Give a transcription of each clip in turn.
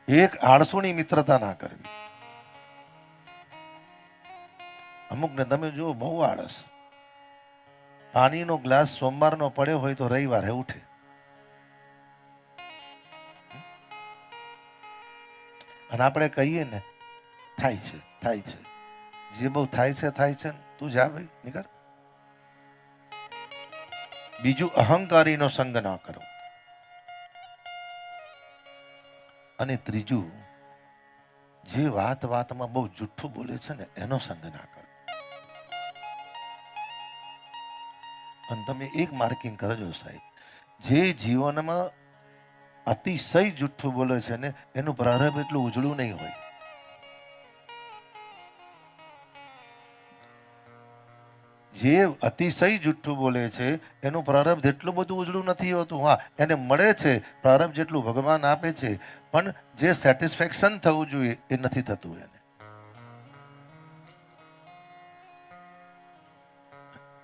એક આળસુની મિત્રતા ના કરવી. અમુકને તમે જો બહુ આળસ, પાણીનો ગ્લાસ સોમવારનો પડ્યો હોય તો રવિવારે ઉઠે. અને આપણે કહીએ ને થાય છે થાય છે, જે બહુ થાય છે ને તું જા ભાઈ નીકળ. બીજું અહંકારીનો સંગ ના કરો. અને ત્રીજું, જે વાત વાતમાં બહુ જુઠ્ઠું બોલે છે ને એનો સંગ ના કરો. અને તમે એક માર્કિંગ કરજો સાહેબ, જે જીવનમાં અતિશય જુઠ્ઠું બોલે છે ને એનું પ્રારંભ એટલું ઉજળું નહીં હોય. જે અતિશય જુઠ્ઠું બોલે છે એનું પ્રારબ્ધ એટલું બધું ઉજળું નથી હોતું. હા, એને મળે છે પ્રારબ્ધ જેટલું ભગવાન આપે છે, પણ જે સેટિસ્ફેક્શન થવું જોઈએ એ નથી થતું. એને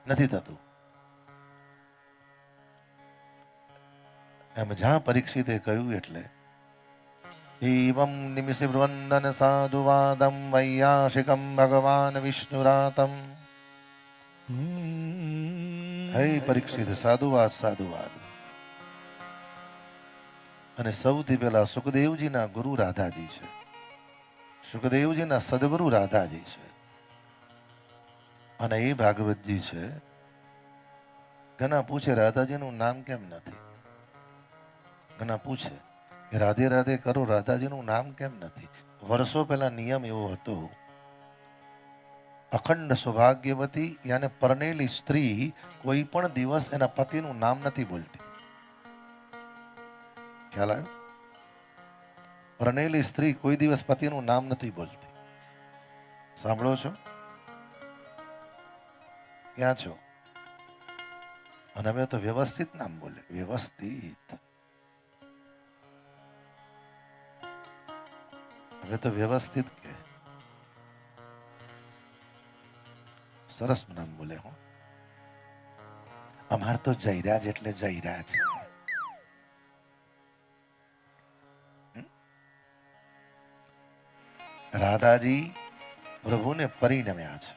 નથી થતું. એમ જ્યાં પરીક્ષિતે કહ્યું એટલે એવં નિમિષે વૃંદન સાધુવાદમ વૈયાશિકમ ભગવાન વિષ્ણુરાતમ. હે પરીક્ષિત, સાધુવાદ સાધુવાદ. અને સૌથી પહેલા સુખદેવજીના ગુરુ રાધાજી છે. સુખદેવજીના સદગુરુ રાધાજી છે. અને એ ભાગવતજી છે. ઘણા પૂછે રાધાજીનું નામ કેમ નથી. ઘણા પૂછે કે રાધે રાધે કરો, રાધાજીનું નામ કેમ નથી. વર્ષો પહેલા નિયમ એવો હતો, અખંડ સૌભાગ્યવતી યાને પરણેલી સ્ત્રી કોઈ પણ દિવસ એના પતિનું નામ નથી બોલતી. ખ્યાલ આવ્યો? પરણેલી સ્ત્રી કોઈ દિવસ પતિનું નામ નથી બોલતી. સાંભળો છો? ક્યાં છો? અને હવે તો વ્યવસ્થિત નામ બોલે, વ્યવસ્થિત. હવે તો વ્યવસ્થિત કે સરસ નામ બોલે. હું અમાર તો જયરાજ એટલે જયરાજ. રાધાજી પ્રભુને પરિણમ્યા છે.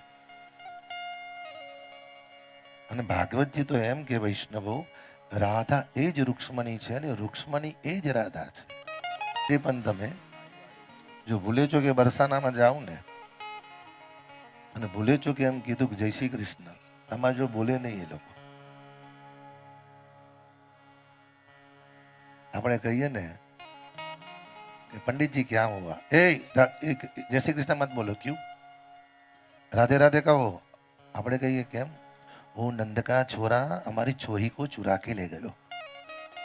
અને ભાગવતજી તો એમ કે વૈષ્ણવો, રાધા એ જ રૂક્ષ્મણી છે અને રૂક્ષ્મણી એ જ રાધા છે. તે પણ તમે જો ભૂલે છો કે બરસાનામાં જાઓ ને અને ભૂલે છો કે એમ કીધું કે જય શ્રી કૃષ્ણ, આમાં જો બોલે નહીં એ લોકો. આપણે કહીએ ને કે पंडित जी क्या हुआ, जय श्री कृष्ण मत बोलो, क्यों, राधे राधे કહો. આપણે કહીએ કેમ, वो नंद का छोरा हमारी छोरी को चुरा के ले गयो.